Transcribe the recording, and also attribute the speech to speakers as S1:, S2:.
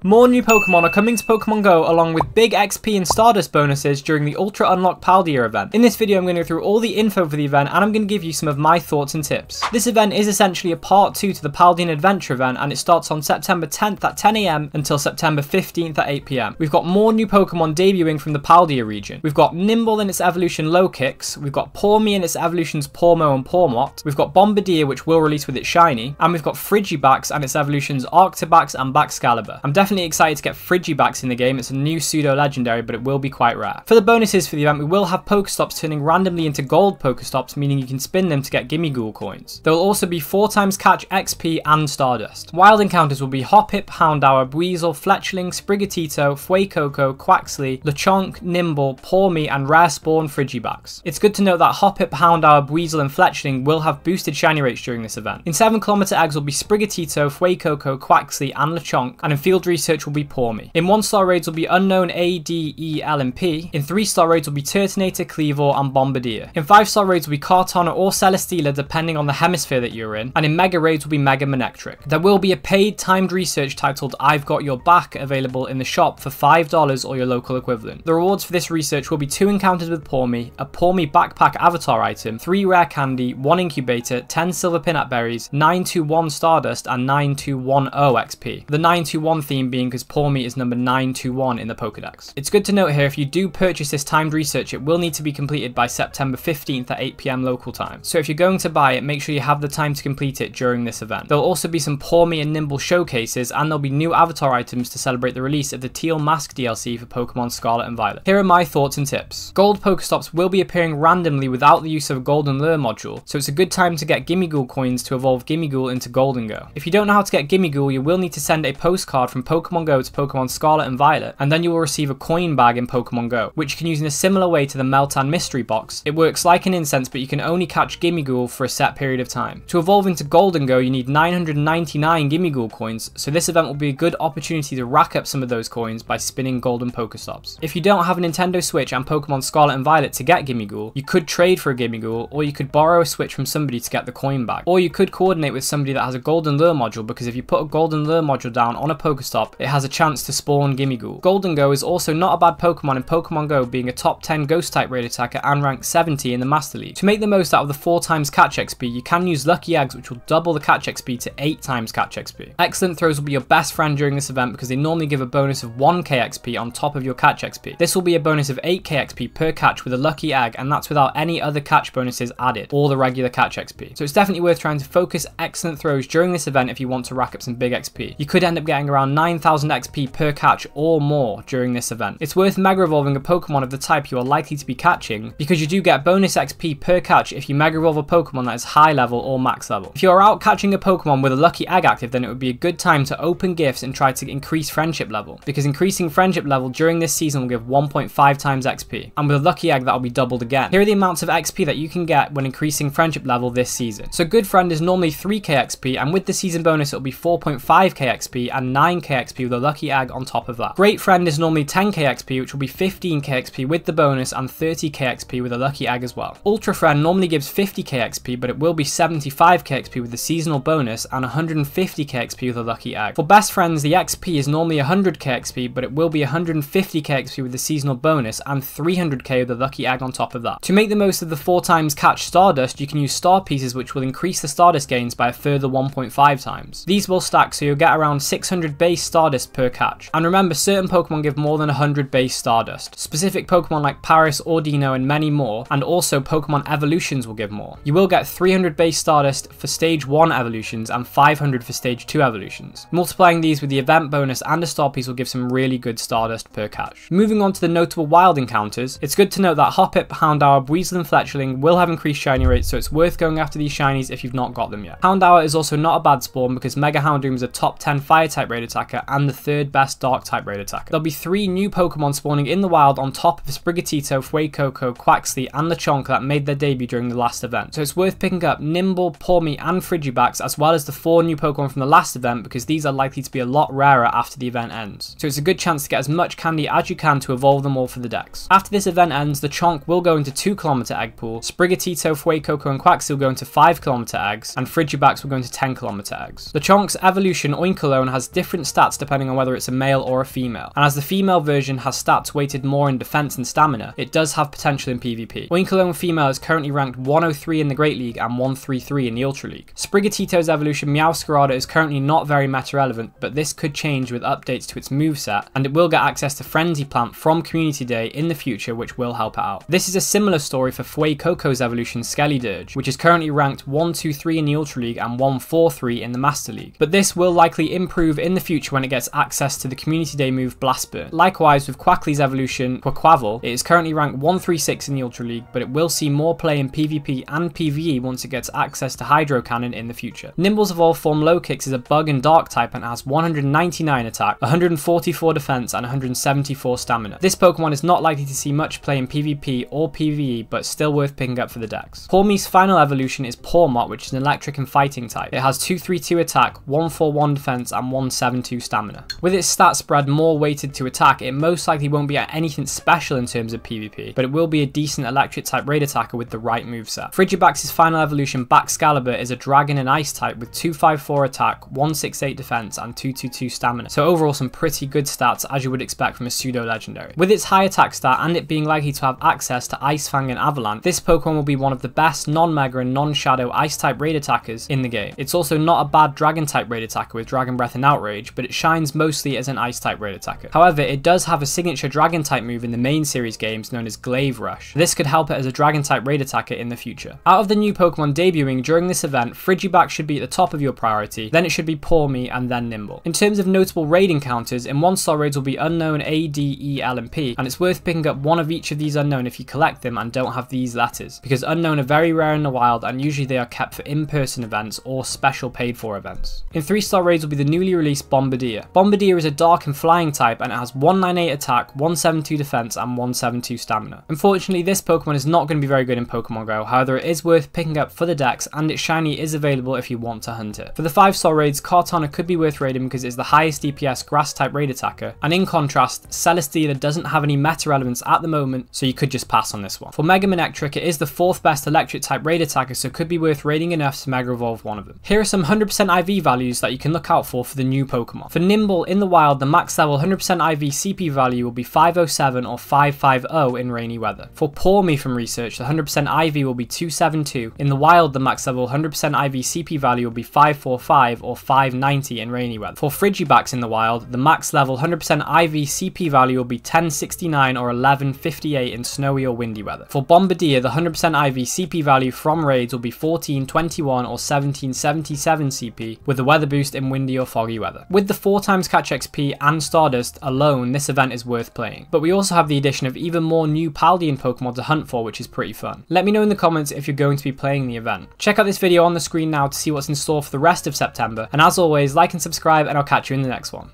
S1: More new Pokemon are coming to Pokemon Go along with big XP and Stardust bonuses during the Ultra Unlock Paldea event. In this video I'm going to go through all the info for the event and I'm going to give you some of my thoughts and tips. This event is essentially a part 2 to the Paldean Adventure event and it starts on September 10th at 10 AM until September 15th at 8 PM. We've got more new Pokemon debuting from the Paldea region. We've got Nymble in its evolution Lokix, we've got Pawmi in its evolutions Pawmo and Pawmot, we've got Bombardier which will release with its shiny, and we've got Frigibax and its evolutions Arctibax and Baxcalibur. I'm definitely excited to get Frigibax in the game. It's a new pseudo-legendary, but it will be quite rare. For the bonuses for the event, we will have Pokestops turning randomly into gold Pokestops, meaning you can spin them to get Gimmighoul coins. There will also be 4x catch XP and Stardust. Wild encounters will be Hoppip, Houndour, Buizel, Fletchling, Sprigatito, Fuecoco, Quaxly, Lechonk, Nymble, Pawmi, and rare spawn Frigibax. It's good to note that Hoppip, Houndour, Buizel, and Fletchling will have boosted shiny rates during this event. In 7km eggs will be Sprigatito, Fuecoco, Quaxly, and Lechonk, and in field research will be Pawmi. In 1-star raids will be Unknown A, D, E, L, and P. In 3-star raids will be Turtonator, Cleavor, and Bombardier. In 5-star raids will be Kartana or Celesteela depending on the hemisphere that you're in. And in Mega raids will be Mega Manectric. There will be a paid timed research titled I've Got Your Back available in the shop for $5 or your local equivalent. The rewards for this research will be 2 encounters with Pawmi, a Pawmi backpack avatar item, 3 rare candy, 1 incubator, 10 silver peanut berries, 921 Stardust, and 9210 XP. The 921 theme being because Pawmi is number 921 in the Pokedex. It's good to note here, if you do purchase this timed research, it will need to be completed by September 15th at 8 PM local time. So if you're going to buy it, make sure you have the time to complete it during this event. There'll also be some Pawmi and Nymble showcases, and there'll be new avatar items to celebrate the release of the Teal Mask DLC for Pokemon Scarlet and Violet. Here are my thoughts and tips. Gold Pokestops will be appearing randomly without the use of a Golden Lure module, so it's a good time to get Gimmighoul coins to evolve Gimmighoul into Gholdengo. If you don't know how to get Gimmighoul, you will need to send a postcard from Pokemon Go to Pokemon Scarlet and Violet, and then you will receive a coin bag in Pokemon Go, which you can use in a similar way to the Meltan mystery box. It works like an incense, but you can only catch Gimmighoul for a set period of time. To evolve into Gholdengo, you need 999 Gimmighoul coins, so this event will be a good opportunity to rack up some of those coins by spinning golden Pokestops. If you don't have a Nintendo Switch and Pokemon Scarlet and Violet to get Gimmighoul, you could trade for a Gimmighoul, or you could borrow a Switch from somebody to get the coin bag. Or you could coordinate with somebody that has a Golden Lure module, because if you put a Golden Lure module down on a Pokestop, it has a chance to spawn Gimmighoul. Gholdengo is also not a bad Pokemon in Pokemon Go, being a top 10 Ghost type raid attacker and ranked 70 in the Master League. To make the most out of the 4x catch XP, you can use Lucky Eggs, which will double the catch XP to 8x catch XP. Excellent Throws will be your best friend during this event because they normally give a bonus of 1k XP on top of your catch XP. This will be a bonus of 8k XP per catch with a Lucky Egg, and that's without any other catch bonuses added, or the regular catch XP. So it's definitely worth trying to focus Excellent Throws during this event if you want to rack up some big XP. You could end up getting around 9000 XP per catch or more during this event. It's worth Mega Evolving a Pokemon of the type you are likely to be catching, because you do get bonus XP per catch if you Mega Evolve a Pokemon that is high level or max level. If you're out catching a Pokemon with a Lucky Egg active, then it would be a good time to open gifts and try to increase friendship level, because increasing friendship level during this season will give 1.5 times XP, and with a Lucky Egg that will be doubled again. Here are the amounts of XP that you can get when increasing friendship level this season. So Good Friend is normally 3k XP, and with the season bonus it will be 4.5k XP and 9k XP with a Lucky Egg on top of that. Great Friend is normally 10k XP, which will be 15k XP with the bonus and 30k XP with a Lucky Egg as well. Ultra Friend normally gives 50k XP, but it will be 75k XP with the seasonal bonus and 150k XP with a Lucky Egg. For Best Friends, the XP is normally 100k XP, but it will be 150k XP with the seasonal bonus and 300k with a Lucky Egg on top of that. To make the most of the 4x catch Stardust, you can use Star Pieces, which will increase the Stardust gains by a further 1.5 times. These will stack, so you'll get around 600 base Stardust per catch. And remember, certain Pokemon give more than 100 base Stardust. Specific Pokemon like Paris, Ordino, and many more, and also Pokemon evolutions will give more. You will get 300 base Stardust for stage 1 evolutions and 500 for stage 2 evolutions. Multiplying these with the event bonus and a Star Piece will give some really good Stardust per catch. Moving on to the notable wild encounters, it's good to note that Hoppip, Houndour, Buizel, and Fletchling will have increased shiny rates, so it's worth going after these shinies if you've not got them yet. Houndour is also not a bad spawn because Mega Houndoom is a top 10 fire type raid attacker and the 3rd best dark type raid attacker. There'll be 3 new Pokemon spawning in the wild on top of Sprigatito, Fuecoco, Quaxly, and Lechonk that made their debut during the last event. So it's worth picking up Nymble, Pawmi, and Frigibax, as well as the 4 new Pokemon from the last event, because these are likely to be a lot rarer after the event ends. So it's a good chance to get as much candy as you can to evolve them all for the dex. After this event ends, the Lechonk will go into 2km egg pool, Sprigatito, Fuecoco, and Quaxly will go into 5km eggs, and Frigibax will go into 10km eggs. The Lechonk's evolution Oinkologne has different stats stats depending on whether it's a male or a female, and as the female version has stats weighted more in defense and stamina, it does have potential in PvP. Oinkologne female is currently ranked 103 in the Great League and 133 in the Ultra League. Sprigatito's evolution Meowscarada is currently not very meta relevant, but this could change with updates to its moveset, and it will get access to Frenzy Plant from Community Day in the future, which will help it out. This is a similar story for Fuecoco's evolution Skellydirge, which is currently ranked 123 in the Ultra League and 143 in the Master League, but this will likely improve in the future when it gets access to the Community Day move Blastburn. Likewise with Quackly's evolution Quaquaval, it is currently ranked 136 in the Ultra League, but it will see more play in PvP and PvE once it gets access to Hydro Cannon in the future. Nimble's evolved form Lowkicks is a bug and dark type and has 199 attack, 144 defense and 174 stamina. This Pokemon is not likely to see much play in PvP or PvE, but still worth picking up for the decks. Pawmi's final evolution is Pawmot, which is an electric and fighting type. It has 232 attack, 141 defense and 172 stamina. With its stat spread more weighted to attack, it most likely won't be at anything special in terms of PvP, but it will be a decent electric type raid attacker with the right moveset. Frigibax's final evolution Baxcalibur is a dragon and ice type with 254 attack, 168 defense and 222 stamina. So overall some pretty good stats as you would expect from a pseudo legendary. With its high attack stat and it being likely to have access to Ice Fang and Avalanche, this Pokemon will be one of the best non-mega and non-shadow ice type raid attackers in the game. It's also not a bad dragon type raid attacker with Dragon Breath and Outrage, but it shines mostly as an ice type raid attacker. However, it does have a signature dragon type move in the main series games known as Glaive Rush. This could help it as a dragon type raid attacker in the future. Out of the new Pokemon debuting during this event, Frigibax should be at the top of your priority, then it should be Pawmi and then Nymble. In terms of notable raid encounters, in 1-star raids will be Unknown A, D, E, L and P, and it's worth picking up one of each of these Unknown if you collect them and don't have these letters, because Unknown are very rare in the wild and usually they are kept for in-person events or special paid for events. In 3-star raids will be the newly released Bombardier. Bombardier is a dark and flying type and it has 198 attack, 172 defense and 172 stamina. Unfortunately, this Pokemon is not going to be very good in Pokemon Go, however it is worth picking up for the decks and its shiny is available if you want to hunt it. For the 5-star raids, Kartana could be worth raiding because it's the highest DPS grass type raid attacker, and in contrast, Celesteela doesn't have any meta relevance at the moment, so you could just pass on this one. For Mega Manectric, it is the 4th best electric type raid attacker, so could be worth raiding enough to Mega Evolve one of them. Here are some 100% IV values that you can look out for the new Pokemon. For Nymble, in the wild, the max level 100% IV CP value will be 507 or 550 in rainy weather. For Pawmi from research, the 100% IV will be 272. In the wild, the max level 100% IV CP value will be 545 or 590 in rainy weather. For Frigibax in the wild, the max level 100% IV CP value will be 1069 or 1158 in snowy or windy weather. For Bombardier, the 100% IV CP value from raids will be 1421 or 1777 CP with a weather boost in windy or foggy weather. With the 4x catch XP and Stardust alone, this event is worth playing. But we also have the addition of even more new Paldean Pokemon to hunt for, which is pretty fun. Let me know in the comments if you're going to be playing the event. Check out this video on the screen now to see what's in store for the rest of September, and as always, like and subscribe and I'll catch you in the next one.